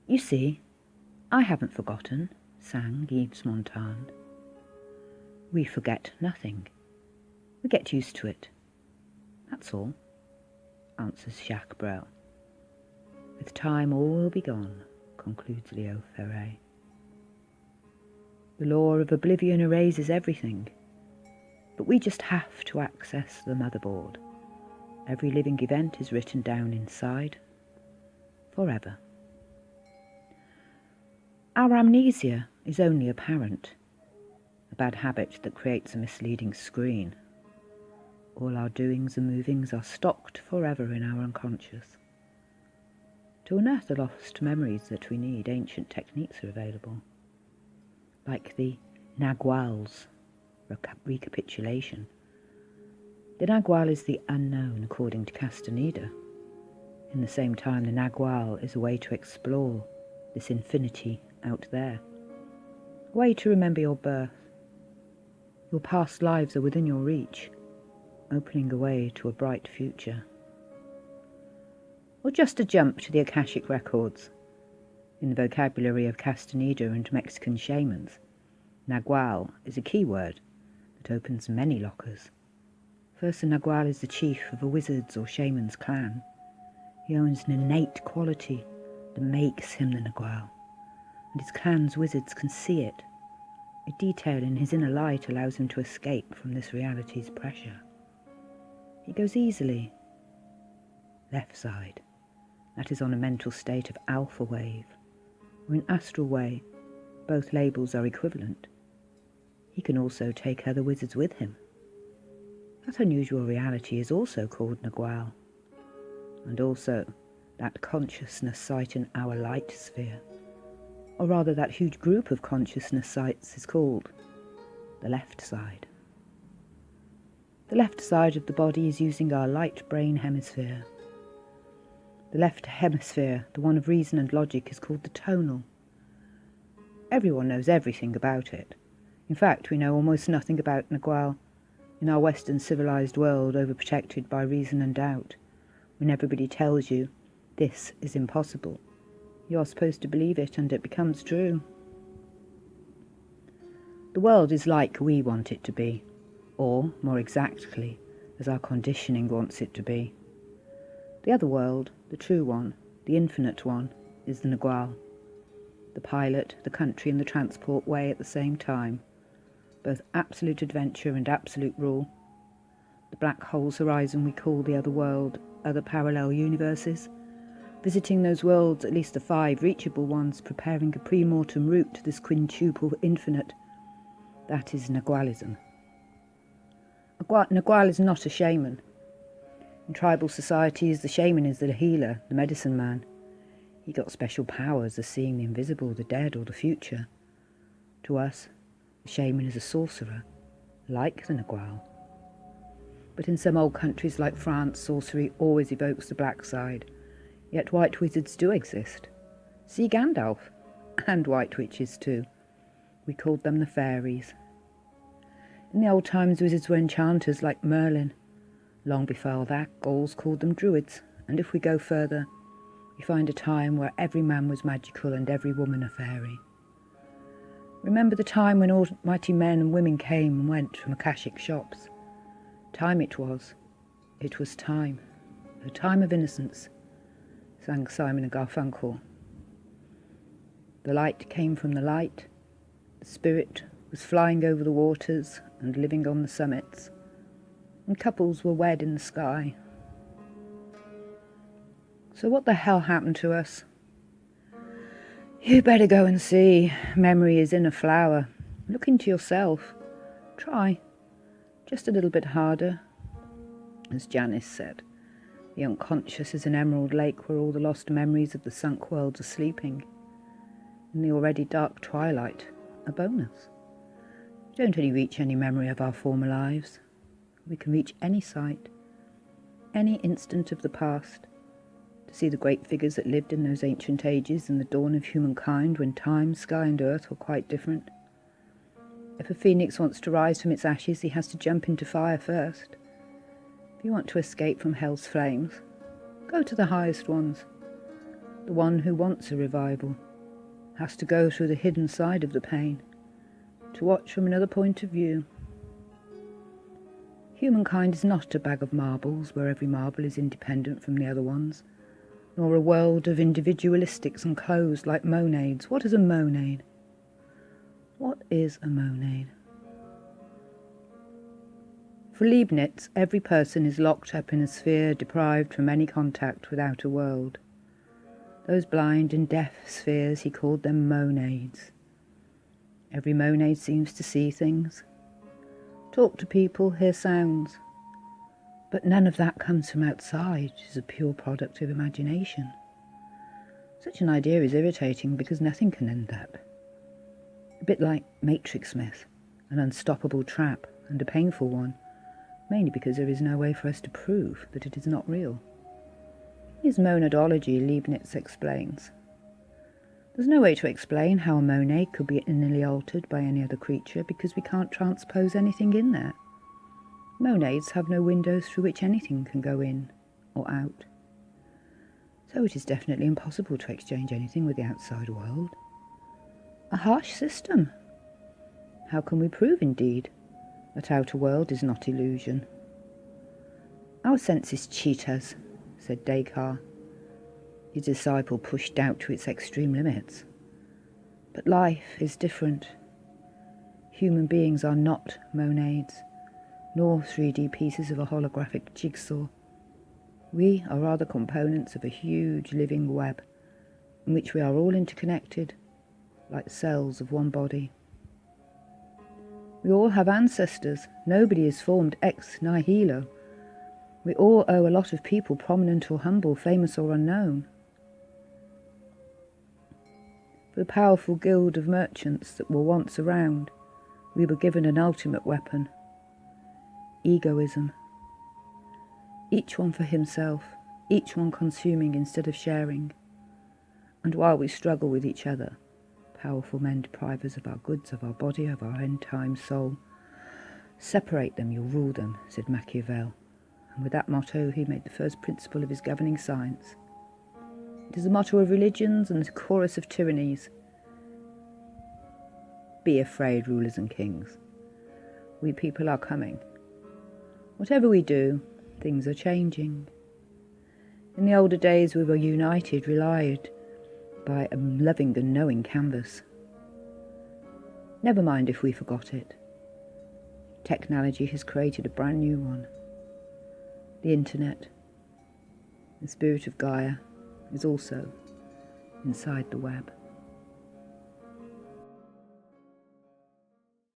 You see, I haven't forgotten, sang Yves Montand. We forget nothing. We get used to it. That's all, answers Jacques Brel. With time all will be gone, concludes Leo Ferret. The law of oblivion erases everything, but we just have to access the motherboard. Every living event is written down inside, forever. Our amnesia is only apparent, a bad habit that creates a misleading screen. All our doings and movings are stocked forever in our unconscious. To unearth the lost memories that we need, ancient techniques are available, like the Nagual's recapitulation. The Nagual is the unknown, according to Castaneda. In the same time, the Nagual is a way to explore this infinity out there, a way to remember your birth. Your past lives are within your reach, opening a way to a bright future. Or just a jump to the Akashic records. In the vocabulary of Castaneda and Mexican shamans, Nagual is a key word that opens many lockers. First, the Nagual is the chief of a wizard's or shaman's clan. He owns an innate quality that makes him the Nagual, and his clan's wizards can see it. A detail in his inner light allows him to escape from this reality's pressure. He goes easily. Left side. That is on a mental state of alpha wave, or in astral way. Both labels are equivalent. He can also take other wizards with him. That unusual reality is also called Nagual, and also that consciousness site in our light sphere, or rather that huge group of consciousness sites is called the left side. The left side of the body is using our light brain hemisphere. The left hemisphere, the one of reason and logic, is called the tonal. Everyone knows everything about it. In fact, we know almost nothing about Nagual in our Western civilized world, overprotected by reason and doubt. When everybody tells you, this is impossible, you are supposed to believe it and it becomes true. The world is like we want it to be, or, more exactly, as our conditioning wants it to be. The other world, the true one, the infinite one, is the Nagual. The pilot, the country and the transport way at the same time, both absolute adventure and absolute rule. The black hole's horizon we call the other world, other parallel universes. Visiting those worlds, at least the 5 reachable ones, preparing a pre-mortem route to this quintuple infinite. That is Nagualism. Nagual is not a shaman. In tribal societies, the shaman is the healer, the medicine man. He got special powers as seeing the invisible, the dead, or the future. To us, the shaman is a sorcerer, like the Nagual. But in some old countries like France, sorcery always evokes the black side. Yet white wizards do exist. See Gandalf, and white witches too. We called them the fairies. In the old times, wizards were enchanters like Merlin. Long before that, Gauls called them druids, and if we go further, we find a time where every man was magical and every woman a fairy. Remember the time when almighty men and women came and went from Akashic shops. Time it was. It was time. The time of innocence, sang Simon and Garfunkel. The light came from the light. The spirit was flying over the waters and living on the summits. And couples were wed in the sky. So what the hell happened to us? You better go and see. Memory is in a flower. Look into yourself. Try. Just a little bit harder. As Janice said, the unconscious is an emerald lake where all the lost memories of the sunk worlds are sleeping. In the already dark twilight, a bonus. We don't only reach any memory of our former lives. We can reach any sight, any instant of the past, to see the great figures that lived in those ancient ages in the dawn of humankind when time, sky and earth were quite different. If a phoenix wants to rise from its ashes, he has to jump into fire first. If you want to escape from hell's flames, go to the highest ones. The one who wants a revival has to go through the hidden side of the pain, to watch from another point of view. Humankind is not a bag of marbles where every marble is independent from the other ones, nor a world of individualistics enclosed like monades. What is a monade? What is a monade? For Leibniz, every person is locked up in a sphere deprived from any contact with outer world. Those blind and deaf spheres, he called them monades. Every monade seems to see things, talk to people, hear sounds. But none of that comes from outside. It is a pure product of imagination. Such an idea is irritating because nothing can end that. A bit like Matrix myth, an unstoppable trap and a painful one, mainly because there is no way for us to prove that it is not real. His monadology, Leibniz explains. There's no way to explain how a monad could be innately altered by any other creature because we can't transpose anything in there. Monads have no windows through which anything can go in or out. So it is definitely impossible to exchange anything with the outside world. A harsh system. How can we prove, indeed, that outer world is not illusion? Our senses cheat us, said Descartes. His disciple pushed doubt to its extreme limits. But life is different. Human beings are not monads, nor 3D pieces of a holographic jigsaw. We are rather components of a huge living web, in which we are all interconnected, like cells of one body. We all have ancestors. Nobody is formed ex nihilo. We all owe a lot of people, prominent or humble, famous or unknown. For the powerful guild of merchants that were once around, we were given an ultimate weapon: egoism. Each one for himself, each one consuming instead of sharing. And while we struggle with each other, powerful men deprive us of our goods, of our body, of our end-time soul. Separate them, you'll rule them, said Machiavel. And with that motto he made the first principle of his governing science. It is the motto of religions and the chorus of tyrannies. Be afraid, rulers and kings. We people are coming. Whatever we do, things are changing. In the older days we were united, relied by a loving and knowing canvas. Never mind if we forgot it. Technology has created a brand new one. The internet, the spirit of Gaia, is also inside the web.